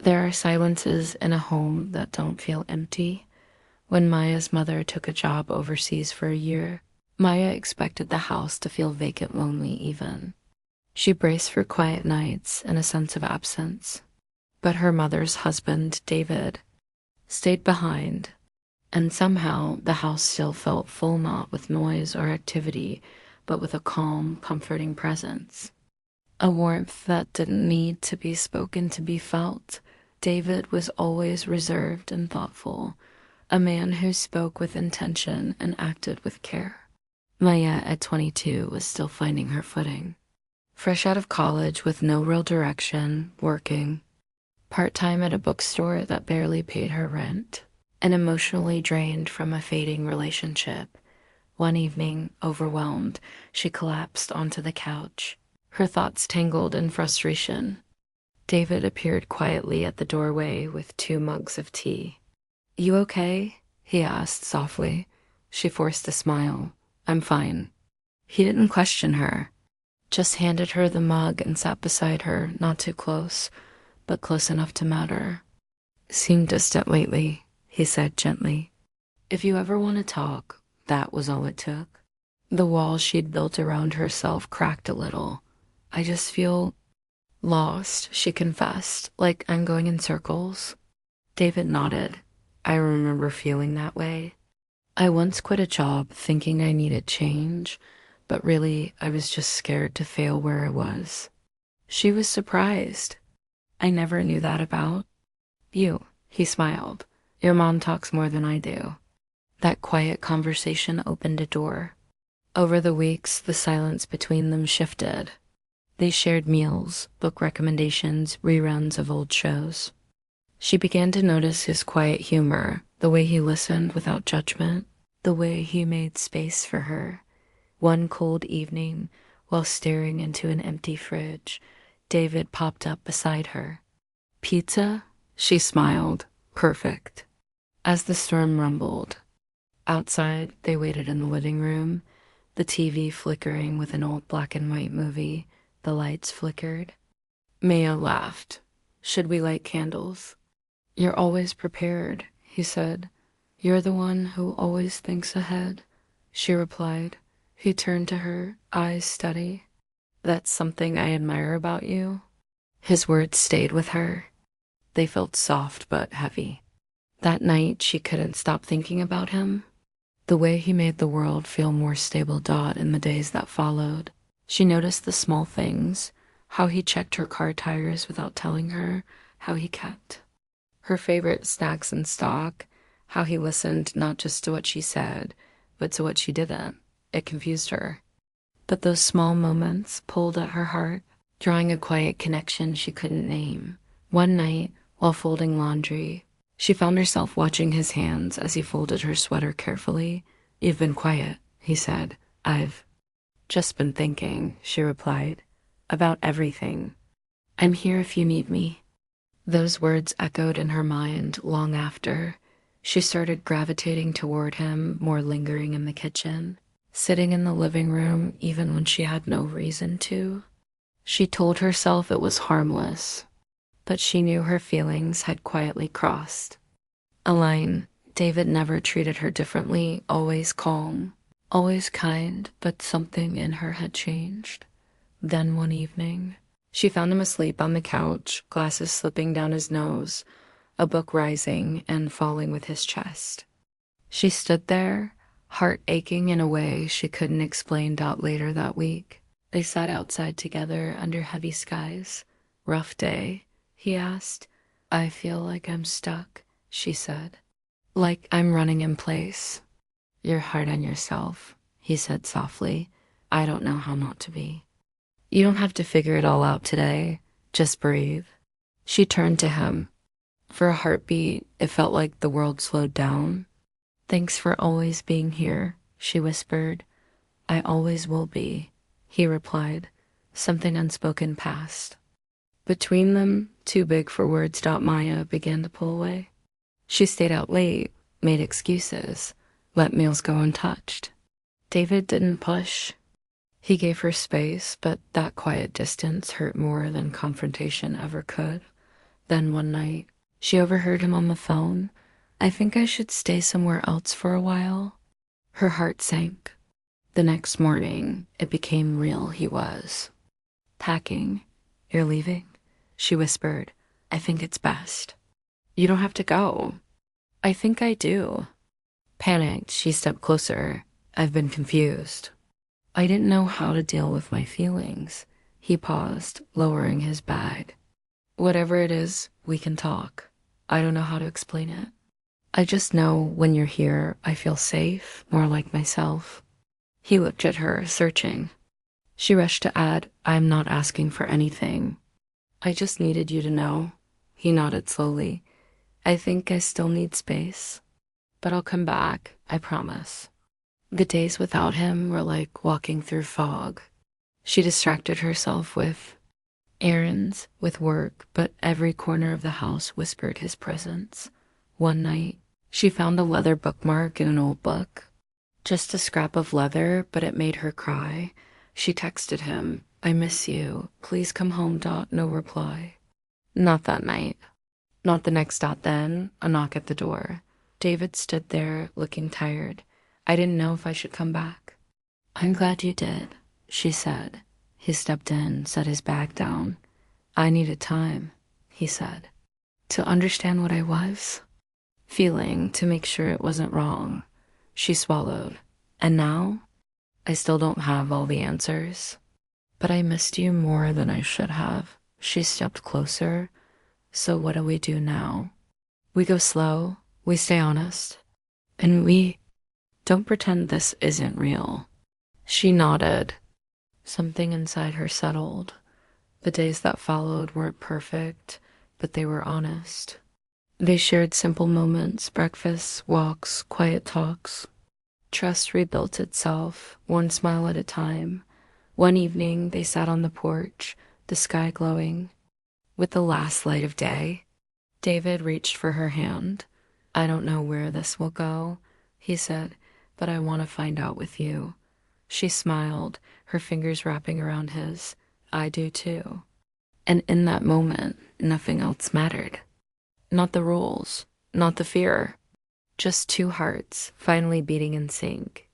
There are silences in a home that don't feel empty. When Maya's mother took a job overseas for a year, Maya expected the house to feel vacant, lonely even. She braced for quiet nights and a sense of absence. But her mother's husband, David, stayed behind, and somehow the house still felt full, not with noise or activity, but with a calm, comforting presence. A warmth that didn't need to be spoken to be felt. David was always reserved and thoughtful, a man who spoke with intention and acted with care. Maya, at 22, was still finding her footing. Fresh out of college with no real direction, working part-time at a bookstore that barely paid her rent, and emotionally drained from a fading relationship. One evening, overwhelmed, she collapsed onto the couch, her thoughts tangled in frustration. David appeared quietly at the doorway with 2 mugs of tea. "You okay?" he asked softly. She forced a smile. "I'm fine." He didn't question her, just handed her the mug and sat beside her, not too close, but close enough to matter. "Seemed distant lately," he said gently. "If you ever want to talk," that was all it took. The wall she'd built around herself cracked a little. "I just feel lost," she confessed, "like I'm going in circles." David nodded. "I remember feeling that way. I once quit a job thinking I needed change, but really I was just scared to fail where I was." She was surprised. "I never knew that about you," he smiled. "Your mom talks more than I do." That quiet conversation opened a door. Over the weeks, the silence between them shifted. They shared meals, book recommendations, reruns of old shows. She began to notice his quiet humor, the way he listened without judgment, the way he made space for her. One cold evening, while staring into an empty fridge, David popped up beside her. "Pizza?" She smiled. "Perfect." As the storm rumbled, outside, they waited in the living room, the TV flickering with an old black and white movie. The lights flickered. Maya laughed. "Should we light candles?" "You're always prepared," he said. "You're the one who always thinks ahead," she replied. He turned to her, eyes steady. "That's something I admire about you." His words stayed with her. They felt soft but heavy. That night, she couldn't stop thinking about him. The way he made the world feel more stable. In the days that followed, she noticed the small things, how he checked her car tires without telling her, how he kept her favorite snacks in stock, how he listened not just to what she said, but to what she didn't. It confused her. But those small moments pulled at her heart, drawing a quiet connection she couldn't name. One night, while folding laundry, she found herself watching his hands as he folded her sweater carefully. "You've been quiet," he said. "I've just been thinking," she replied, "about everything. I'm here if you need me." Those words echoed in her mind long after. She started gravitating toward him, more lingering in the kitchen, sitting in the living room even when she had no reason to. She told herself it was harmless, but she knew her feelings had quietly crossed a line. David never treated her differently, always calm, always kind, but something in her had changed. Then one evening, she found him asleep on the couch, glasses slipping down his nose, a book rising and falling with his chest. She stood there, heart aching in a way she couldn't explain. Later that week, they sat outside together under heavy skies. "Rough day?" he asked. "I feel like I'm stuck," she said. "Like I'm running in place." "You're hard on yourself," he said softly. "I don't know how not to be. You don't have to figure it all out today. Just breathe." She turned to him. For a heartbeat, it felt like the world slowed down. "Thanks for always being here," she whispered. "I always will be," he replied. Something unspoken passed. Between them, too big for words. Maya began to pull away. She stayed out late, made excuses, let meals go untouched. David didn't push. He gave her space, but that quiet distance hurt more than confrontation ever could. Then one night, she overheard him on the phone. "I think I should stay somewhere else for a while." Her heart sank. The next morning, it became real. He was packing. "You're leaving?" she whispered. "I think it's best." "You don't have to go." "I think I do." Panicked, she stepped closer. "I've been confused." I didn't know how to deal with my feelings. He paused, lowering his bag. "Whatever it is, we can talk. I don't know how to explain it. I just know when you're here, I feel safe, more like myself." He looked at her, searching. She rushed to add, "I'm not asking for anything. I just needed you to know." He nodded slowly. "I think I still need space, but I'll come back, I promise." The days without him were like walking through fog. She distracted herself with errands, with work, but every corner of the house whispered his presence. One night, she found a leather bookmark in an old book. Just a scrap of leather, but it made her cry. She texted him, "I miss you. Please come home. No reply." Not that night. Not the next dot then. A knock at the door. David stood there, looking tired. "I didn't know if I should come back." "I'm glad you did," she said. He stepped in, set his bag down. "I needed time," he said, "to understand what I was feeling, to make sure it wasn't wrong." She swallowed. "And now? I still don't have all the answers. But I missed you more than I should have." She stepped closer. "So what do we do now?" "We go slow, we stay honest, and we don't pretend this isn't real." She nodded. Something inside her settled. The days that followed weren't perfect, but they were honest. They shared simple moments, breakfasts, walks, quiet talks. Trust rebuilt itself, one smile at a time. One evening, they sat on the porch, the sky glowing with the last light of day. David reached for her hand. "I don't know where this will go," he said, "but I want to find out with you." She smiled, her fingers wrapping around his. "I do too." And in that moment, nothing else mattered. Not the rules, not the fear. Just two hearts finally beating in sync.